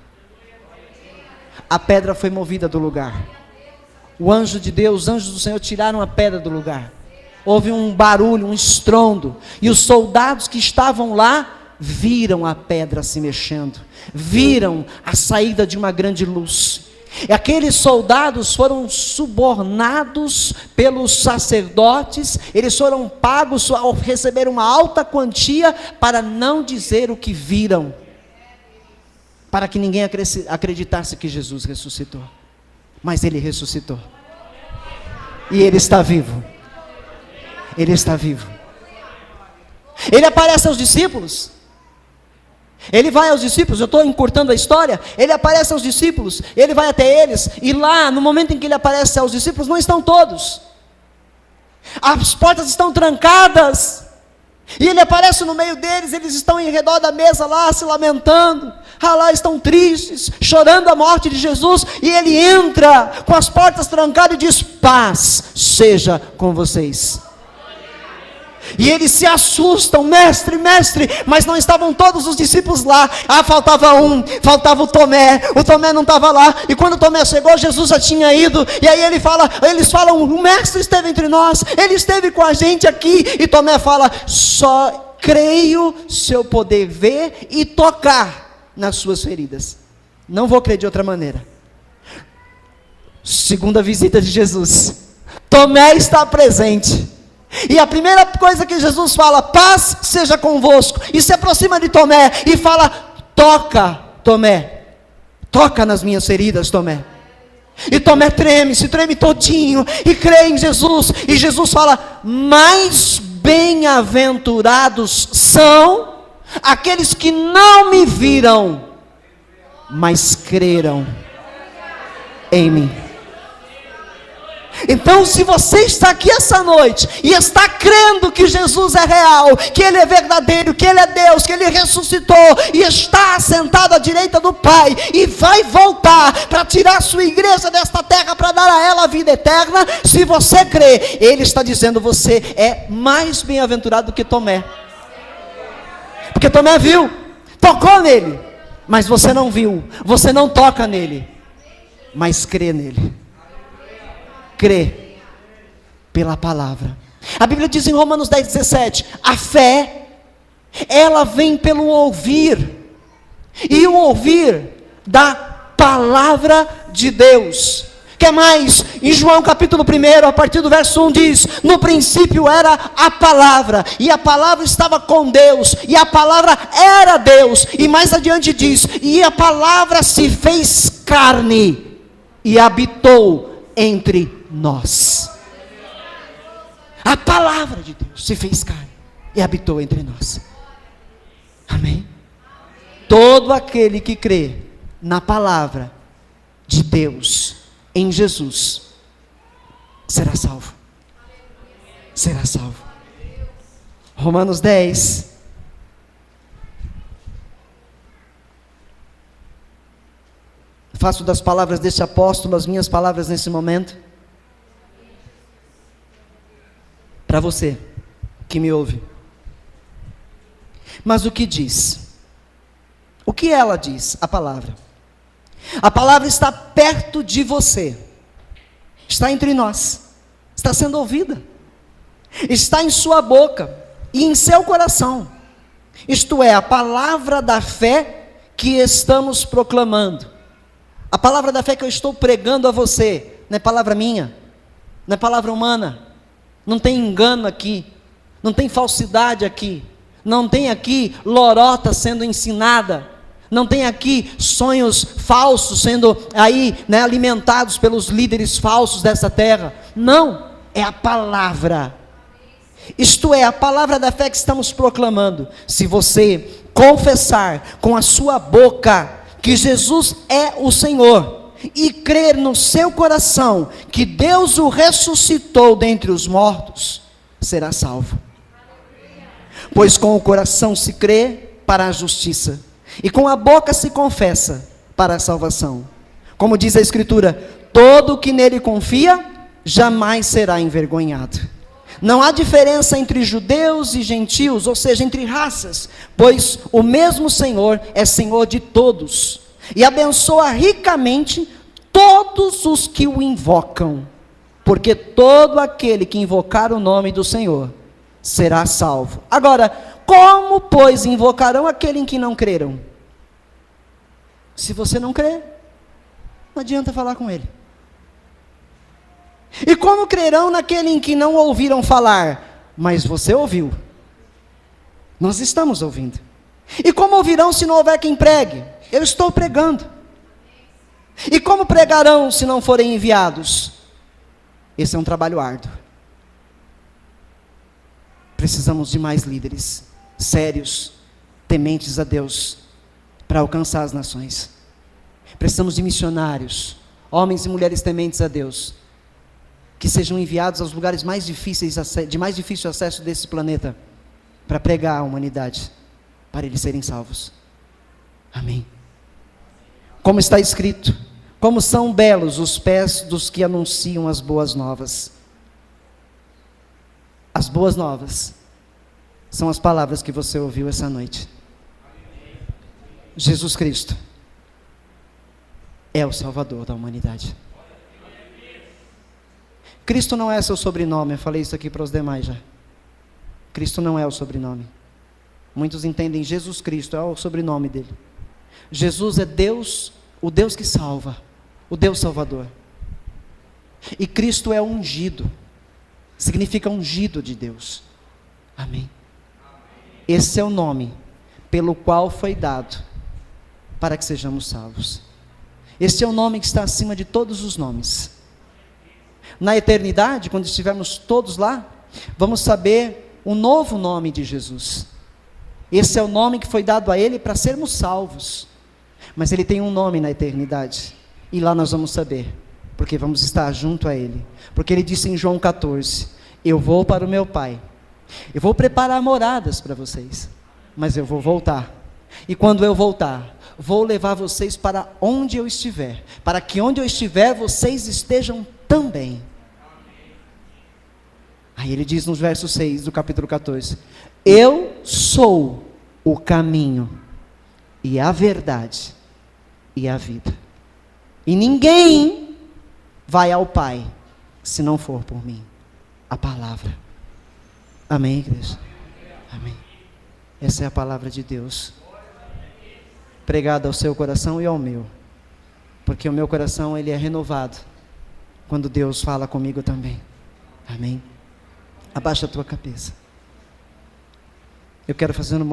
A pedra foi movida do lugar, o anjo de Deus, os anjos do Senhor tiraram a pedra do lugar, houve um barulho, um estrondo, e os soldados que estavam lá, viram a pedra se mexendo, viram a saída de uma grande luz, e aqueles soldados foram subornados pelos sacerdotes, eles foram pagos, receberam uma alta quantia, para não dizer o que viram, para que ninguém acreditasse que Jesus ressuscitou, mas Ele ressuscitou, e Ele está vivo, Ele está vivo, Ele aparece aos discípulos, Ele vai aos discípulos, eu estou encurtando a história, Ele aparece aos discípulos, Ele vai até eles, e lá, no momento em que Ele aparece aos discípulos, não estão todos, as portas estão trancadas, e Ele aparece no meio deles, eles estão em redor da mesa lá, se lamentando, lá estão tristes, chorando a morte de Jesus, e Ele entra, com as portas trancadas, e diz: paz seja com vocês. E eles se assustam, mestre, mas não estavam todos os discípulos lá, faltava faltava o Tomé não estava lá, e quando o Tomé chegou, Jesus já tinha ido, e aí eles falam, o mestre esteve entre nós, ele esteve com a gente aqui, e Tomé fala, só creio se eu poder ver e tocar nas suas feridas, não vou crer de outra maneira. Segunda visita de Jesus, Tomé está presente, e a primeira coisa que Jesus fala, paz seja convosco, e se aproxima de Tomé, e fala, toca Tomé, toca nas minhas feridas Tomé, e Tomé se treme todinho, e crê em Jesus, e Jesus fala, mais bem-aventurados são aqueles que não me viram, mas creram em mim. Então, se você está aqui essa noite e está crendo que Jesus é real, que Ele é verdadeiro, que Ele é Deus, que Ele ressuscitou e está assentado à direita do Pai e vai voltar para tirar a sua igreja desta terra para dar a ela a vida eterna, se você crê, Ele está dizendo, você é mais bem-aventurado do que Tomé, porque Tomé viu, tocou nele, mas você não viu, você não toca nele, mas crê nele. Crê pela palavra. A Bíblia diz em Romanos 10:17, a fé, ela vem pelo ouvir, e o ouvir da palavra de Deus. Quer mais? Em João capítulo 1, a partir do verso 1 diz, no princípio era a palavra, e a palavra estava com Deus, e a palavra era Deus, e mais adiante diz, e a palavra se fez carne, e habitou entre nós. A palavra de Deus se fez carne e habitou entre nós. Amém? Todo aquele que crê na palavra de Deus em Jesus será salvo. Será salvo. Romanos 10. Faço das palavras deste apóstolo as minhas palavras nesse momento. Para você que me ouve. Mas o que diz? O que ela diz? A palavra. A palavra está perto de você. Está entre nós. Está sendo ouvida. Está em sua boca e em seu coração. Isto é, a palavra da fé que estamos proclamando. A palavra da fé que eu estou pregando a você, não é palavra minha, não é palavra humana, não tem engano aqui, não tem falsidade aqui, não tem aqui lorota sendo ensinada, Não tem aqui sonhos falsos sendo aí, né, alimentados pelos líderes falsos dessa terra. Não, é a palavra. Isto é, a palavra da fé que estamos proclamando. Se você confessar com a sua boca que Jesus é o Senhor, e crer no seu coração que Deus o ressuscitou dentre os mortos, será salvo. Pois com o coração se crê para a justiça, e com a boca se confessa para a salvação. Como diz a Escritura, todo o que nele confia, jamais será envergonhado. Não há diferença entre judeus e gentios, ou seja, entre raças, pois o mesmo Senhor é Senhor de todos, e abençoa ricamente todos os que o invocam, porque todo aquele que invocar o nome do Senhor será salvo. Agora, como, pois, invocarão aquele em que não creram? Se você não crê, não adianta falar com ele. E como crerão naquele em que não ouviram falar? Mas você ouviu. Nós estamos ouvindo. E como ouvirão se não houver quem pregue? Eu estou pregando. E como pregarão se não forem enviados? Esse é um trabalho árduo. Precisamos de mais líderes sérios, tementes a Deus, para alcançar as nações. Precisamos de missionários, homens e mulheres tementes a Deus, que sejam enviados aos lugares mais difíceis, de mais difícil acesso desse planeta, para pregar à humanidade, para eles serem salvos. Amém. Como está escrito, como são belos os pés dos que anunciam as boas novas. As boas novas são as palavras que você ouviu essa noite. Jesus Cristo é o Salvador da humanidade. Cristo não é seu sobrenome, eu falei isso aqui para os demais já. Cristo não é o sobrenome. Muitos entendem Jesus Cristo, é o sobrenome dele. Jesus é Deus, o Deus que salva, o Deus Salvador. E Cristo é ungido, significa ungido de Deus. Amém. Esse é o nome pelo qual foi dado para que sejamos salvos. Este é o nome que está acima de todos os nomes. Na eternidade, quando estivermos todos lá, vamos saber o novo nome de Jesus. Esse é o nome que foi dado a ele para sermos salvos. Mas ele tem um nome na eternidade. E lá nós vamos saber, porque vamos estar junto a ele. Porque ele disse em João 14, eu vou para o meu Pai. Eu vou preparar moradas para vocês. Mas eu vou voltar. E quando eu voltar, vou levar vocês para onde eu estiver. Para que onde eu estiver, vocês estejam também. Aí ele diz no verso 6 do capítulo 14, eu sou o caminho e a verdade e a vida, e ninguém vai ao Pai se não for por mim. A palavra. Amém, igreja? Amém. Essa é a palavra de Deus, pregada ao seu coração e ao meu, porque o meu coração ele é renovado quando Deus fala comigo também. Amém. Abaixa a tua cabeça. Eu quero fazer